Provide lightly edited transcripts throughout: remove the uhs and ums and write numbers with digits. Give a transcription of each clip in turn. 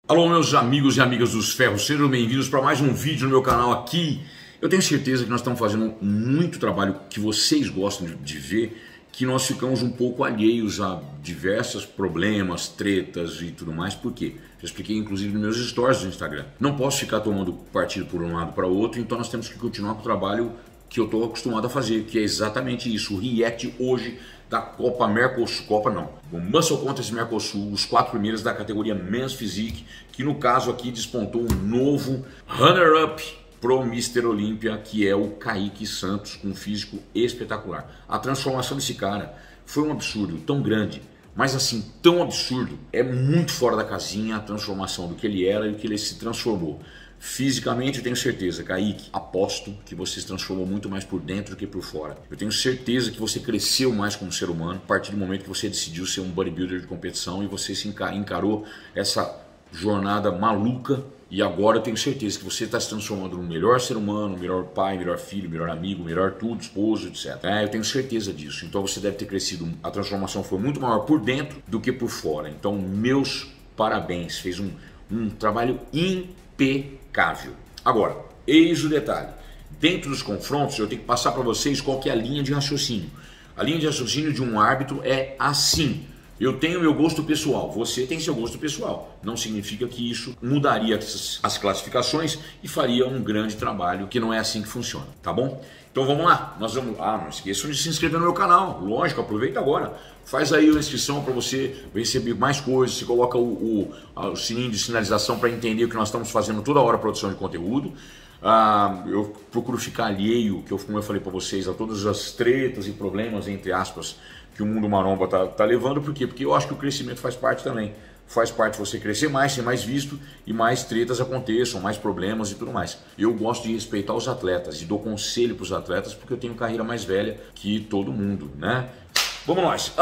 Alô, meus amigos e amigas dos ferros, sejam bem-vindos para mais um vídeo no meu canal aqui. Eu tenho certeza que nós estamos fazendo muito trabalho que vocês gostam de ver, que nós ficamos um pouco alheios a diversos problemas, tretas e tudo mais. Por quê? Já expliquei inclusive nos meus stories do Instagram. Não posso ficar tomando partido por um lado para outro, então nós temos que continuar com o trabalho que eu estou acostumado a fazer, que é exatamente isso, o react hoje da Copa Mercosul, o Muscle Contest Mercosul, os 4 primeiros da categoria Men's Physique, que no caso aqui despontou um novo runner-up pro Mr. Olympia, que é o Kaique Santos, com um físico espetacular. A transformação desse cara foi um absurdo, tão grande, mas assim, tão absurdo, é muito fora da casinha a transformação do que ele era e do que ele se transformou. Fisicamente eu tenho certeza, Kaique, aposto que você se transformou muito mais por dentro do que por fora. Eu tenho certeza que você cresceu mais como ser humano a partir do momento que você decidiu ser um bodybuilder de competição e você se encarou essa jornada maluca. E agora eu tenho certeza que você está se transformando num melhor ser humano, melhor pai, melhor filho, melhor amigo, melhor tudo, esposo, etc. Eu tenho certeza disso. Então você deve ter crescido, a transformação foi muito maior por dentro do que por fora. Então meus parabéns, fez um trabalho impecável. Agora, eis o detalhe. Dentro dos confrontos eu tenho que passar para vocês qual que é a linha de raciocínio. A linha de raciocínio de um árbitro é assim. Eu tenho meu gosto pessoal, você tem seu gosto pessoal. Não significa que isso mudaria as classificações e faria um grande trabalho, que não é assim que funciona, tá bom? Então vamos lá, não esqueçam de se inscrever no meu canal, lógico, aproveita agora. Faz aí a inscrição para você receber mais coisas, você coloca o sininho de sinalização para entender o que nós estamos fazendo toda hora, produção de conteúdo. Eu procuro ficar alheio, como eu falei para vocês, a todas as tretas e problemas, entre aspas, que o mundo maromba tá levando. Por quê? Porque eu acho que o crescimento faz parte também. Faz parte você crescer mais, ser mais visto e mais tretas aconteçam, mais problemas e tudo mais. Eu gosto de respeitar os atletas e dou conselho para os atletas porque eu tenho carreira mais velha que todo mundo, né? Vamos nós.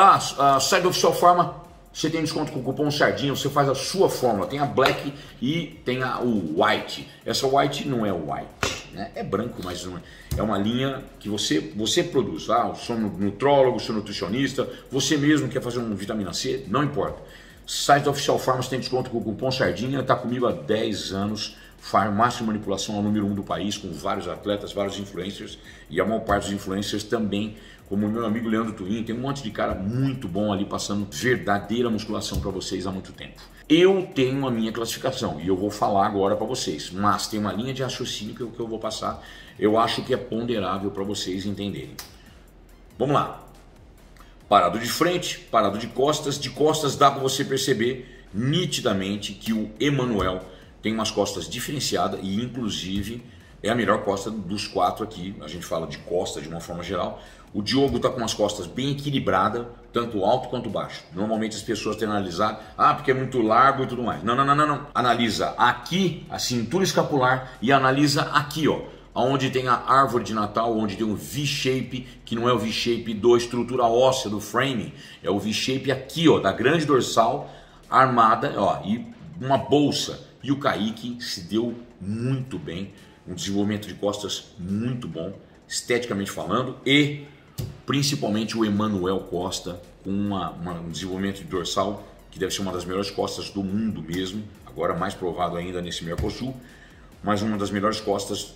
Sai do Oficial Pharma, você tem desconto com o cupom SARDINHA, você faz a sua fórmula. Tem a Black e tem o White. Essa White não é o White, né? É branco, mas não é. É uma linha que você produz. O seu nutrólogo, o seu nutricionista, você mesmo quer fazer um vitamina C, não importa. Site da Oficial Pharma, você tem desconto com o cupom SARDINHA, está comigo há 10 anos. Farmácia de manipulação é o número 1 do país, com vários atletas, vários influencers, e a maior parte dos influencers também, como o meu amigo Leandro Twin, tem um monte de cara muito bom ali passando verdadeira musculação para vocês há muito tempo. Eu tenho a minha classificação e eu vou falar agora para vocês, mas tem uma linha de raciocínio que eu vou passar, eu acho que é ponderável para vocês entenderem. Vamos lá. Parado de frente, parado de costas dá para você perceber nitidamente que o Emanuel tem umas costas diferenciadas e inclusive é a melhor costa dos 4 aqui. A gente fala de costa de uma forma geral. O Diogo está com umas costas bem equilibradas, tanto alto quanto baixo. Normalmente as pessoas têm analisado, porque é muito largo e tudo mais. Não. Analisa aqui a cintura escapular e analisa aqui, ó, onde tem a árvore de Natal, onde tem um V-shape, que não é o V-shape da estrutura óssea do frame, é o V-shape aqui, ó, da grande dorsal armada, ó, e uma bolsa. E o Kaique se deu muito bem, um desenvolvimento de costas muito bom, esteticamente falando, e principalmente o Emanuel Costa com um desenvolvimento de dorsal que deve ser uma das melhores costas do mundo mesmo, agora mais provado ainda nesse Mercosul, mas uma das melhores costas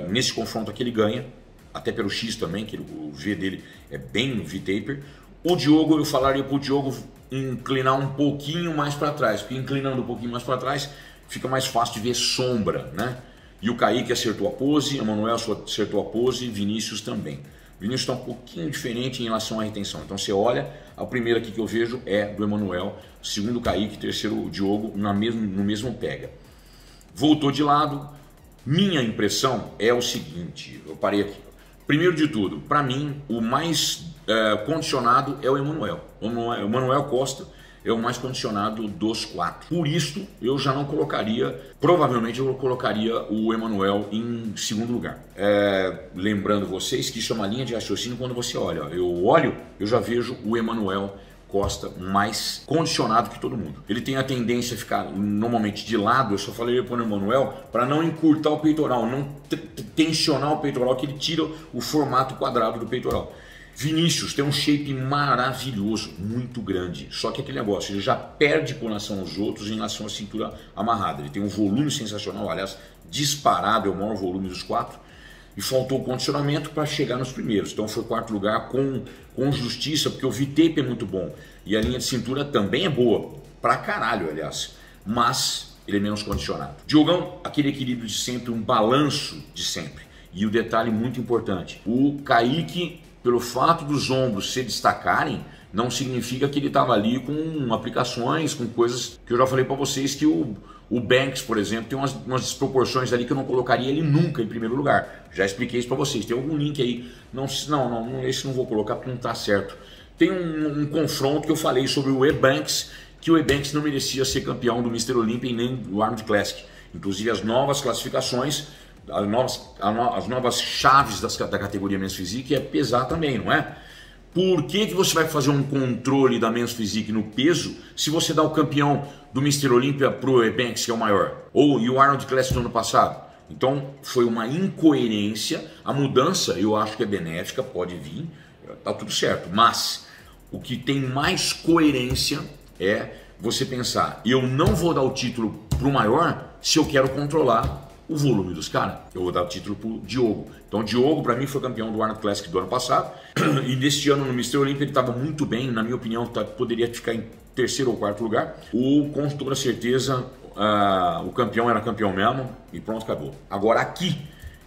nesse confronto aqui ele ganha, até pelo X também, que o V dele é bem no V-taper. O Diogo, eu falaria para o Diogo inclinar um pouquinho mais para trás, porque inclinando um pouquinho mais para trás fica mais fácil de ver sombra, né? E o Kaique acertou a pose, o Emanuel acertou a pose, Vinícius também. Vinícius está um pouquinho diferente em relação à retenção. Então você olha, a primeira aqui que eu vejo é do Emanuel, segundo o Kaique, terceiro o Diogo, no mesmo pega. Voltou de lado, minha impressão é o seguinte, eu parei aqui. Primeiro de tudo, para mim, o mais condicionado é o Emanuel. O Emanuel Costa é o mais condicionado dos 4. Por isso, eu já não colocaria, provavelmente eu colocaria o Emanuel em segundo lugar. Lembrando vocês que isso é uma linha de raciocínio quando você olha. Eu já vejo o Emanuel Costa mais condicionado que todo mundo. Ele tem a tendência a ficar normalmente de lado, eu só falei para o Emanuel, para não encurtar o peitoral, não tensionar o peitoral, que ele tira o formato quadrado do peitoral. Vinícius tem um shape maravilhoso, muito grande. Só que aquele negócio, ele já perde com relação aos outros em relação à cintura amarrada. Ele tem um volume sensacional, aliás, disparado, é o maior volume dos 4. E faltou o condicionamento para chegar nos primeiros. Então foi 4º lugar com justiça, porque o V-tape é muito bom. E a linha de cintura também é boa, pra caralho, aliás. Mas ele é menos condicionado. Diogão, aquele equilíbrio de sempre, um balanço de sempre. E o detalhe muito importante, o Kaique, pelo fato dos ombros se destacarem, não significa que ele estava ali com aplicações, com coisas que eu já falei para vocês, que o Banks, por exemplo, tem umas desproporções ali que eu não colocaria ele nunca em primeiro lugar. Já expliquei isso para vocês. Tem algum link aí? Não, esse não vou colocar porque não está certo. Tem um confronto que eu falei sobre o Banks, que o Banks não merecia ser campeão do Mr. Olympia e nem do Arnold Classic. Inclusive as novas classificações, as novas chaves da categoria Men's Physique é pesar também, não é? Por que você vai fazer um controle da Men's Physique no peso se você dá o campeão do Mr. Olympia pro Banks, que é o maior? E o Arnold Classic do ano passado? Então foi uma incoerência. A mudança eu acho que é benéfica, pode vir, tá tudo certo. Mas o que tem mais coerência é você pensar, eu não vou dar o título pro maior se eu quero controlar o volume dos caras. Eu vou dar o título pro Diogo. Então o Diogo para mim foi campeão do Arnold Classic do ano passado e neste ano no Mr. Olympia ele estava muito bem, na minha opinião poderia ficar em 3º ou 4º lugar. Com toda certeza o campeão era campeão mesmo e pronto, acabou. Agora aqui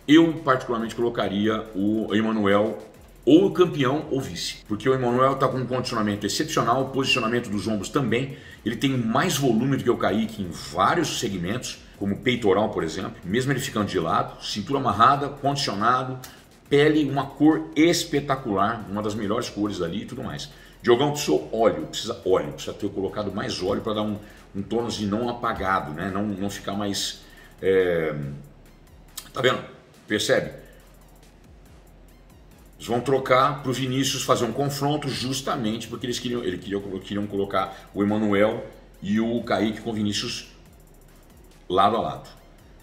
eu particularmente colocaria o Emanuel ou campeão ou vice, porque o Emanuel está com um condicionamento excepcional, o posicionamento dos ombros também, ele tem mais volume do que o Kaique em vários segmentos, como peitoral, por exemplo, mesmo ele ficando de lado, cintura amarrada, condicionado, pele, uma cor espetacular, uma das melhores cores ali e tudo mais. Diogão precisou precisa ter colocado mais óleo para dar um tônus de não apagado, né? Não ficar mais... Tá vendo? Percebe? Eles vão trocar para o Vinícius fazer um confronto justamente porque eles queriam colocar o Emanuel e o Kaique com o Vinícius lado a lado.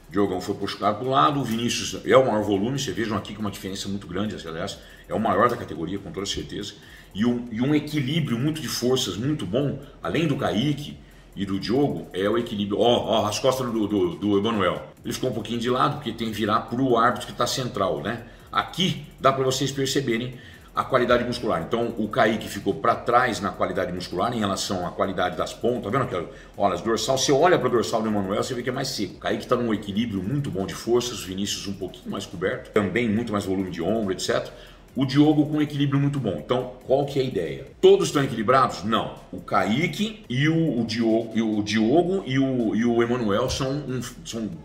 O Diogão foi puxado para o lado, o Vinícius é o maior volume, vocês vejam aqui com uma diferença muito grande, aliás, é o maior da categoria, com toda certeza, e um equilíbrio muito de forças muito bom, além do Kaique e do Diogo, é o equilíbrio, as costas do Emanuel. Ele ficou um pouquinho de lado, porque tem que virar para o árbitro que está central, né? Aqui dá para vocês perceberem a qualidade muscular. Então o Kaique ficou para trás na qualidade muscular em relação à qualidade das pontas. Tá vendo aqui? Olha, as dorsal, você olha para o dorsal do Emanuel, você vê que é mais seco. O Kaique está num equilíbrio muito bom de forças, o Vinícius um pouquinho mais coberto, também muito mais volume de ombro, etc. O Diogo com um equilíbrio muito bom. Então, qual que é a ideia? Todos estão equilibrados? Não. O Kaique e o Diogo e o Emanuel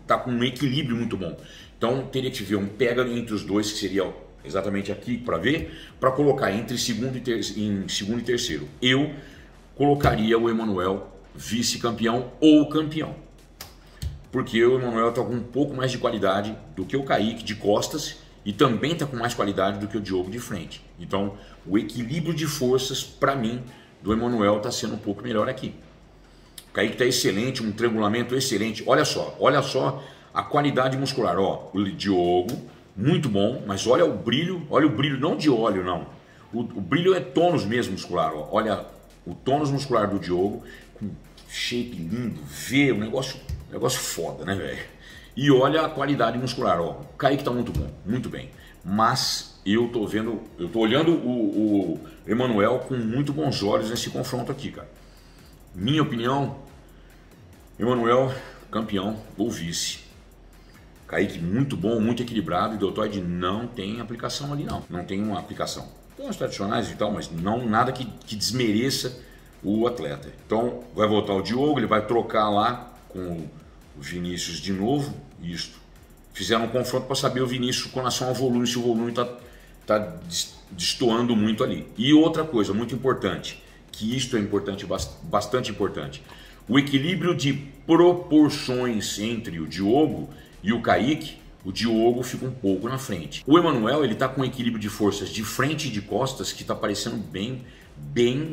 tá com um equilíbrio muito bom. Então, teria que ver um pega entre os dois, que seria exatamente aqui para ver, para colocar entre segundo e terceiro. Eu colocaria o Emanuel vice-campeão ou campeão. Porque o Emanuel está com um pouco mais de qualidade do que o Kaique de costas e também está com mais qualidade do que o Diogo de frente. Então, o equilíbrio de forças, para mim, do Emanuel está sendo um pouco melhor aqui. O Kaique está excelente, um triangulamento excelente. Olha só a qualidade muscular. Ó, o Diogo, muito bom, mas olha o brilho não de óleo, não. O brilho é tônus mesmo muscular. Ó. Olha o tônus muscular do Diogo, com shape lindo, um negócio foda, né, velho? E olha a qualidade muscular, ó. O Kaique tá muito bom, muito bem. Mas eu tô olhando o Emanuel com muito bons olhos nesse confronto aqui, cara. Minha opinião, Emanuel, campeão ou vice. Kaique muito bom, muito equilibrado, e deltoide não tem aplicação ali não. Não tem uma aplicação. Tem os tradicionais e tal, mas não nada que desmereça o atleta. Então vai voltar o Diogo, ele vai trocar lá com o Vinícius de novo. Isto. Fizeram um confronto para saber o Vinícius com relação ao volume, se o volume está destoando muito ali. E outra coisa muito importante, que isto é importante, bastante importante, o equilíbrio de proporções entre o Diogo e o Kaique. O Diogo fica um pouco na frente. O Emanuel, ele está com um equilíbrio de forças de frente e de costas que está parecendo bem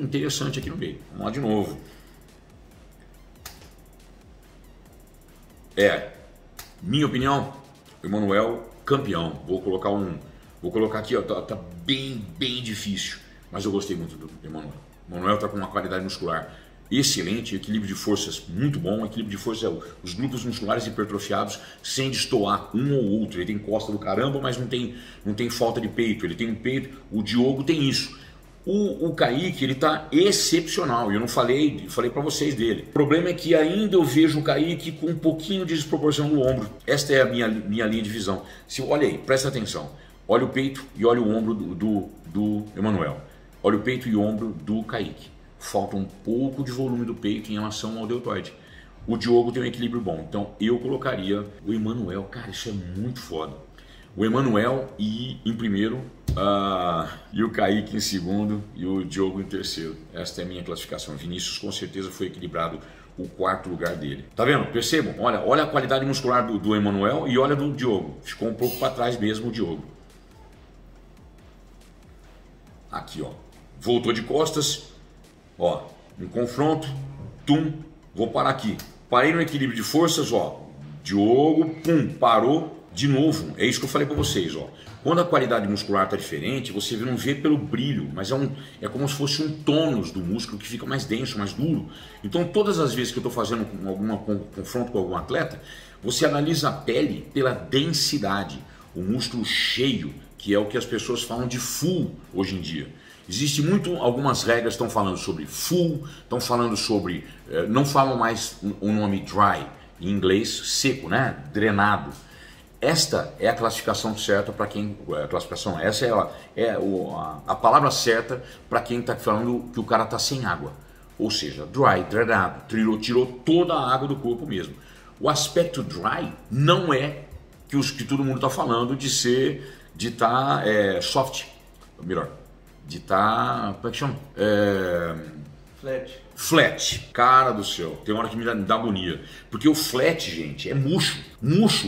interessante aqui no meio. Vamos lá de novo. Minha opinião, Emanuel campeão. Vou colocar Vou colocar aqui, ó, tá bem difícil, mas eu gostei muito do Emanuel. O Emanuel tá com uma qualidade muscular excelente, equilíbrio de forças muito bom, equilíbrio de forças é os grupos musculares hipertrofiados sem destoar um ou outro. Ele tem costa do caramba, mas não tem falta de peito, ele tem um peito, o Diogo tem isso. O Kaique, ele tá excepcional, e eu não falei para vocês dele. O problema é que ainda eu vejo o Kaique com um pouquinho de desproporção no ombro. Esta é a minha linha de visão. Olha aí, presta atenção. Olha o peito e olha o ombro do Emanuel. Olha o peito e o ombro do Kaique. Falta um pouco de volume do peito em relação ao deltoide. O Diogo tem um equilíbrio bom, então eu colocaria o Emanuel. Cara, isso é muito foda. O Emanuel em primeiro, e o Kaique em segundo e o Diogo em terceiro. Esta é a minha classificação. Vinícius com certeza foi equilibrado o quarto lugar dele. Tá vendo? Percebam? Olha a qualidade muscular do Emanuel e olha do Diogo. Ficou um pouco para trás mesmo o Diogo. Aqui, ó. Voltou de costas. Ó, um confronto, vou parar aqui. Parei no equilíbrio de forças, ó. Diogo, parou de novo. É isso que eu falei para vocês, ó. Quando a qualidade muscular tá diferente, você não vê pelo brilho, mas é como se fosse um tônus do músculo que fica mais denso, mais duro. Então, todas as vezes que eu estou fazendo confronto com algum atleta, você analisa a pele pela densidade, o músculo cheio, que é o que as pessoas falam de full hoje em dia. Existe algumas regras estão falando sobre full, estão falando sobre, não falam mais o nome dry, em inglês seco, né? Drenado. Esta é a classificação certa para quem, essa é a palavra certa para quem está falando que o cara está sem água. Ou seja, dry, drenado, tirou toda a água do corpo mesmo. O aspecto dry não é que todo mundo está falando de estar soft, melhor. De estar, como é que chama? Flat. Cara do céu, tem hora que me dá agonia. Porque o flat, gente, é murcho.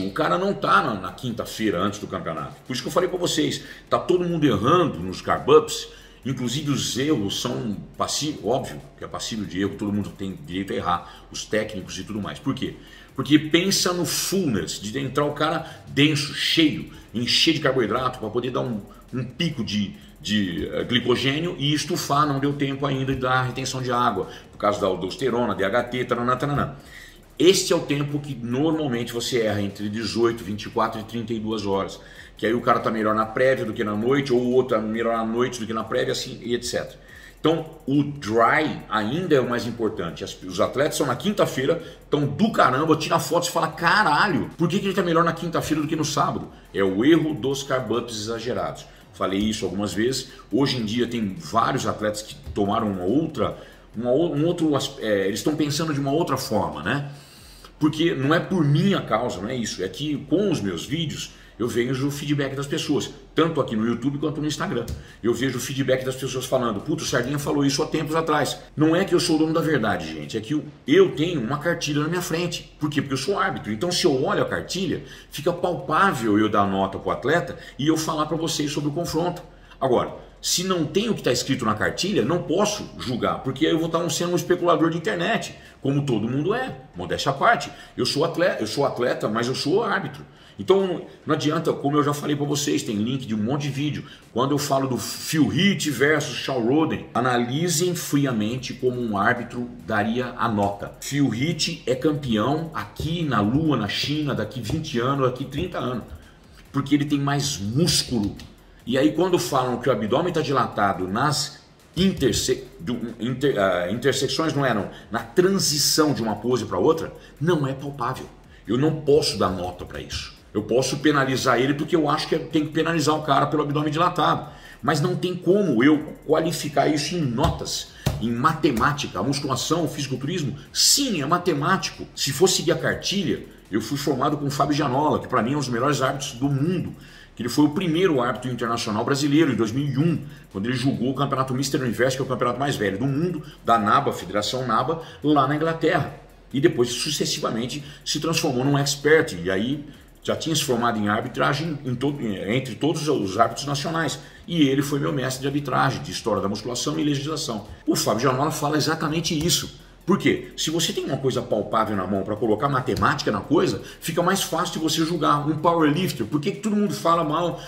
O cara não tá na quinta-feira antes do campeonato. Por isso que eu falei pra vocês, tá todo mundo errando nos carb-ups. Inclusive os erros são passíveis, óbvio que é passível de erro, todo mundo tem direito a errar, os técnicos e tudo mais. Por quê? Porque pensa no fullness, de entrar o cara denso, cheio, encher de carboidrato para poder dar um pico de glicogênio e estufar, não deu tempo ainda de dar retenção de água, por causa da aldosterona, DHT, taranã. Este é o tempo que normalmente você erra entre 18, 24 e 32 horas, que aí o cara está melhor na prévia do que na noite, ou o outro está melhor na noite do que na prévia, assim, e etc. Então, o dry ainda é o mais importante. Os atletas são na quinta-feira, estão do caramba, tira fotos e fala, caralho, por que ele está melhor na quinta-feira do que no sábado? É o erro dos carb-ups exagerados. Falei isso algumas vezes. Hoje em dia tem vários atletas que tomaram eles estão pensando de uma outra forma, né? Porque não é por minha causa, não é isso. É que com os meus vídeos eu vejo o feedback das pessoas, tanto aqui no YouTube quanto no Instagram. Eu vejo o feedback das pessoas falando, puto, o Sardinha falou isso há tempos atrás. Não é que eu sou o dono da verdade, gente, é que eu tenho uma cartilha na minha frente. Por quê? Porque eu sou árbitro. Então, se eu olho a cartilha, fica palpável eu dar nota para o atleta e eu falar para vocês sobre o confronto. Agora, se não tem o que está escrito na cartilha, não posso julgar, porque aí eu vou estar sendo um especulador de internet, como todo mundo é, modéstia à parte. Eu sou atleta, mas eu sou árbitro. Então não adianta, como eu já falei para vocês, tem link de um monte de vídeo. Quando eu falo do Phil Heath versus Shawn Rhoden, analisem friamente como um árbitro daria a nota. Phil Heath é campeão aqui na Lua, na China, daqui 20 anos, daqui 30 anos, porque ele tem mais músculo. E aí quando falam que o abdômen está dilatado nas intersecções, na transição de uma pose para outra, não é palpável. Eu não posso dar nota para isso. Eu posso penalizar ele porque eu acho que tem que penalizar o cara pelo abdômen dilatado. Mas não tem como eu qualificar isso em notas, em matemática. A musculação, o fisiculturismo, sim, é matemático. Se for seguir a cartilha, eu fui formado com o Fábio Gianola, que para mim é um dos melhores árbitros do mundo. Que ele foi o primeiro árbitro internacional brasileiro em 2001, quando ele julgou o campeonato Mr. Universo, que é o campeonato mais velho do mundo, da NABA, Federação NABA, lá na Inglaterra. E depois, sucessivamente, se transformou num expert. E aí já tinha se formado em arbitragem entre todos os árbitros nacionais. E ele foi meu mestre de arbitragem, de história da musculação e legislação. O Fábio Gianola fala exatamente isso. Por quê? Se você tem uma coisa palpável na mão para colocar matemática na coisa, fica mais fácil de você julgar um powerlifter. Por que todo mundo fala mal?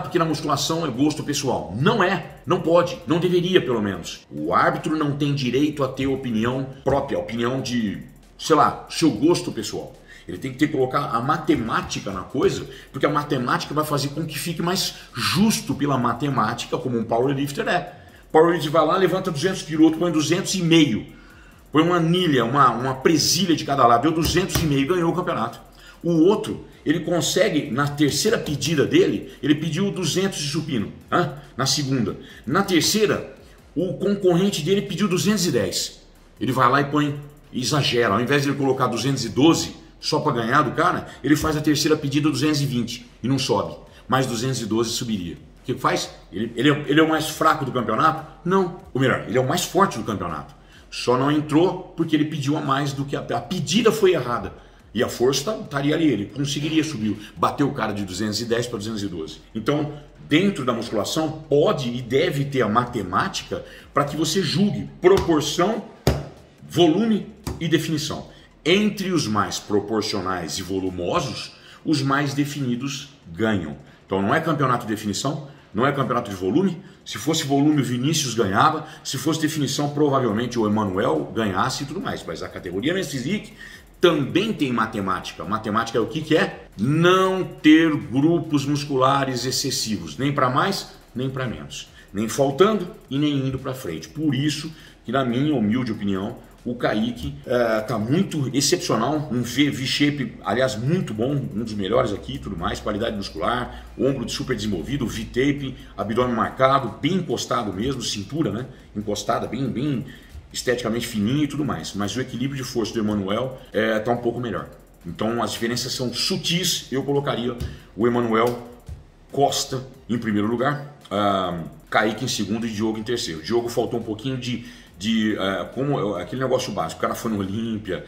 Porque na musculação é gosto pessoal. Não é, não pode, não deveria pelo menos. O árbitro não tem direito a ter opinião própria, opinião de, sei lá, seu gosto pessoal. Ele tem que colocar a matemática na coisa, porque a matemática vai fazer com que fique mais justo pela matemática, como um powerlifter é. O powerlifter vai lá, levanta 200 quilos, outro põe 200,5. Põe uma anilha, uma presilha de cada lado, deu 200,5, ganhou o campeonato. O outro, ele consegue, na terceira pedida dele, ele pediu 200 de supino, na segunda. Na terceira, o concorrente dele pediu 210. Ele vai lá e põe, exagera, ao invés de ele colocar 212 só para ganhar do cara, ele faz a terceira pedida 220 e não sobe. Mais 212 subiria. O que faz? Ele é o mais fraco do campeonato? Não. Ou melhor, ele é o mais forte do campeonato. Só não entrou porque ele pediu a mais do que a pedida foi errada. E a força estaria ali, ele conseguiria subir, bateu o cara de 210 para 212. Então, dentro da musculação, pode e deve ter a matemática para que você julgue proporção, volume e definição. Entre os mais proporcionais e volumosos, os mais definidos ganham. Então não é campeonato de definição, não é campeonato de volume. Se fosse volume, o Vinícius ganhava. Se fosse definição, provavelmente o Emanuel ganhasse e tudo mais. Mas a categoria Men's Physique também tem matemática. Matemática é o que é? Não ter grupos musculares excessivos, nem para mais, nem para menos. Nem faltando e nem indo para frente. Por isso que, na minha humilde opinião, o Kaique está muito excepcional, um V-shape, aliás, muito bom, um dos melhores aqui e tudo mais, qualidade muscular, ombro super desenvolvido, V-tape, abdômen marcado, bem encostado mesmo, cintura, né? Encostada, bem esteticamente fininho e tudo mais. Mas o equilíbrio de força do Emanuel está um pouco melhor. Então as diferenças são sutis, eu colocaria o Emanuel Costa em primeiro lugar, Kaique em segundo e Diogo em terceiro. Diogo faltou um pouquinho como aquele negócio básico, o cara foi no Olímpia,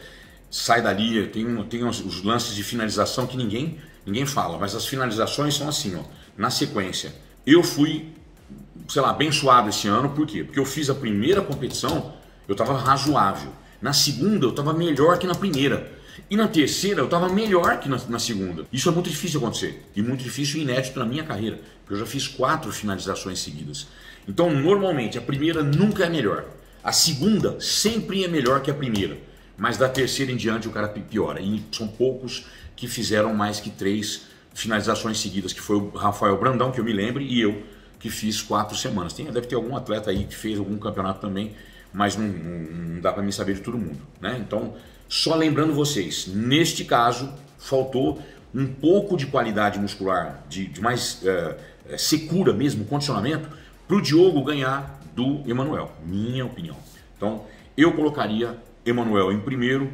sai dali, tem os lances de finalização que ninguém fala, mas as finalizações são assim, ó, na sequência. Eu fui, sei lá, abençoado esse ano, por quê? Porque eu fiz a primeira competição, eu estava razoável, na segunda eu estava melhor que na primeira, e na terceira eu estava melhor que na segunda. Isso é muito difícil de acontecer, e muito difícil e inédito na minha carreira, porque eu já fiz 4 finalizações seguidas. Então, normalmente, a primeira nunca é melhor. A segunda sempre é melhor que a primeira, mas da terceira em diante o cara piora. E são poucos que fizeram mais que 3 finalizações seguidas, que foi o Rafael Brandão, que eu me lembre, e eu, que fiz 4 semanas. Deve ter algum atleta aí que fez algum campeonato também, mas não dá para mim saber de todo mundo, né? Então, só lembrando vocês, neste caso, faltou um pouco de qualidade muscular, de mais secura mesmo, condicionamento, para o Diogo ganhar do Emanuel, minha opinião. Então, eu colocaria Emanuel em primeiro,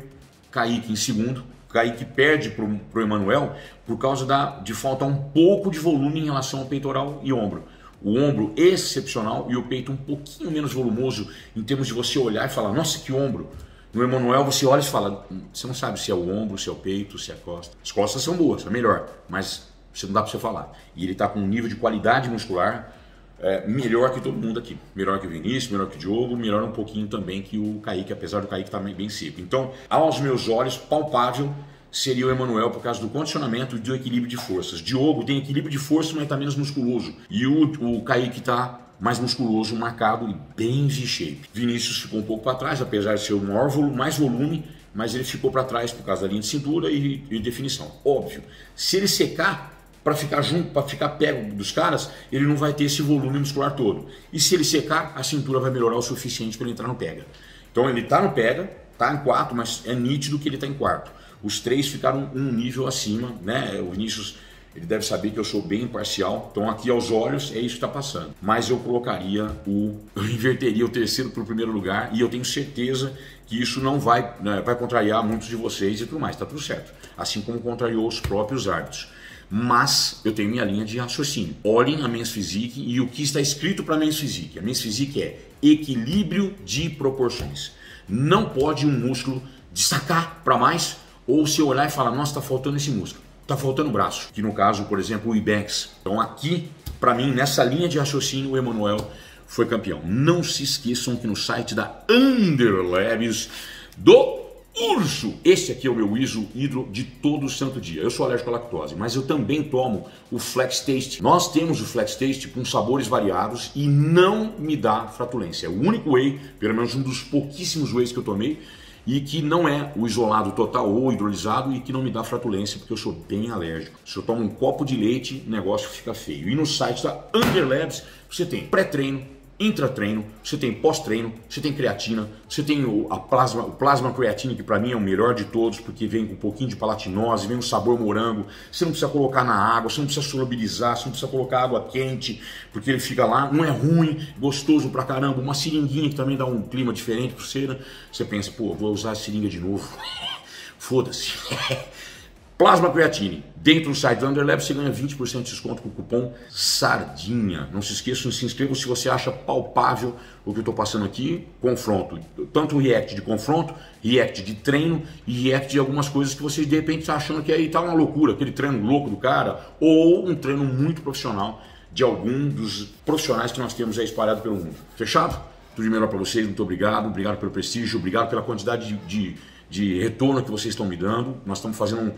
Kaique em segundo. Kaique perde para o Emanuel por causa de faltar um pouco de volume em relação ao peitoral e ombro. O ombro excepcional e o peito um pouquinho menos volumoso em termos de você olhar e falar, nossa, que ombro. No Emanuel você olha e fala, você não sabe se é o ombro, se é o peito, se é a costa. As costas são boas, é melhor, mas não dá para você falar. E ele está com um nível de qualidade muscular melhor que todo mundo aqui, melhor que o Vinícius, melhor que o Diogo, melhor um pouquinho também que o Kaique, apesar do Kaique estar bem seco. Então, aos meus olhos, palpável seria o Emanuel por causa do condicionamento e do equilíbrio de forças. Diogo tem equilíbrio de força, mas está menos musculoso. E o Kaique está mais musculoso, marcado e bem V-shape. Vinícius ficou um pouco para trás, apesar de ser o maior mais volume, mas ele ficou para trás por causa da linha de cintura e definição. Óbvio, se ele secar para ficar junto, para ficar perto dos caras, ele não vai ter esse volume muscular todo. E se ele secar, a cintura vai melhorar o suficiente para ele entrar no pega. Então ele está no pega, está em quarto, mas é nítido que ele está em quarto. Os 3 ficaram um nível acima, né? O Vinícius, ele deve saber que eu sou bem imparcial, então aqui aos olhos é isso que está passando. Mas eu colocaria eu inverteria o terceiro para o primeiro lugar, e eu tenho certeza que isso não vai contrariar muitos de vocês e tudo mais, está tudo certo. Assim como contrariou os próprios árbitros. Mas eu tenho minha linha de raciocínio. Olhem a Men's Physique e o que está escrito para a Men's Physique. A Men's Physique é equilíbrio de proporções. Não pode um músculo destacar para mais, ou se olhar e falar, nossa, está faltando esse músculo, está faltando o braço. Que no caso, por exemplo, o Ibex. Então aqui, para mim, nessa linha de raciocínio, o Emanuel foi campeão. Não se esqueçam que no site da Underlabs do Urso, esse aqui é o meu ISO hidro de todo santo dia. Eu sou alérgico à lactose, mas eu também tomo o Flex Taste. Nós temos o Flex Taste com sabores variados e não me dá flatulência. É o único whey, pelo menos um dos pouquíssimos wheys que eu tomei, e que não é o isolado total ou hidrolisado e que não me dá flatulência, porque eu sou bem alérgico. Se eu tomo um copo de leite, o negócio fica feio. E no site da Underlabs você tem pré-treino, intratreino, você tem pós-treino, você tem creatina, você tem o plasma creatina, que para mim é o melhor de todos, porque vem com um pouquinho de palatinose, vem um sabor morango, você não precisa colocar na água, você não precisa solubilizar, você não precisa colocar água quente, porque ele fica lá, não é ruim, gostoso pra caramba, uma seringuinha que também dá um clima diferente pra você, né? Você pensa, pô, vou usar a seringa de novo, foda-se. Plasma Creatine. Dentro do site do Underlabs você ganha 20% de desconto com o cupom SARDINHA. Não se esqueçam de se inscrevam se você acha palpável o que eu estou passando aqui. Confronto, tanto o react de confronto, react de treino e react de algumas coisas que você de repente está achando que aí tá uma loucura, aquele treino louco do cara, ou um treino muito profissional de algum dos profissionais que nós temos aí espalhado pelo mundo. Fechado? Tudo de melhor para vocês, muito obrigado. Obrigado pelo prestígio, obrigado pela quantidade de retorno que vocês estão me dando. Nós estamos fazendo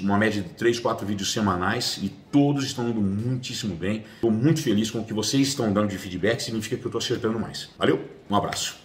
uma média de 3, 4 vídeos semanais e todos estão indo muitíssimo bem. Estou muito feliz com o que vocês estão dando de feedback, significa que eu estou acertando mais. Valeu, um abraço.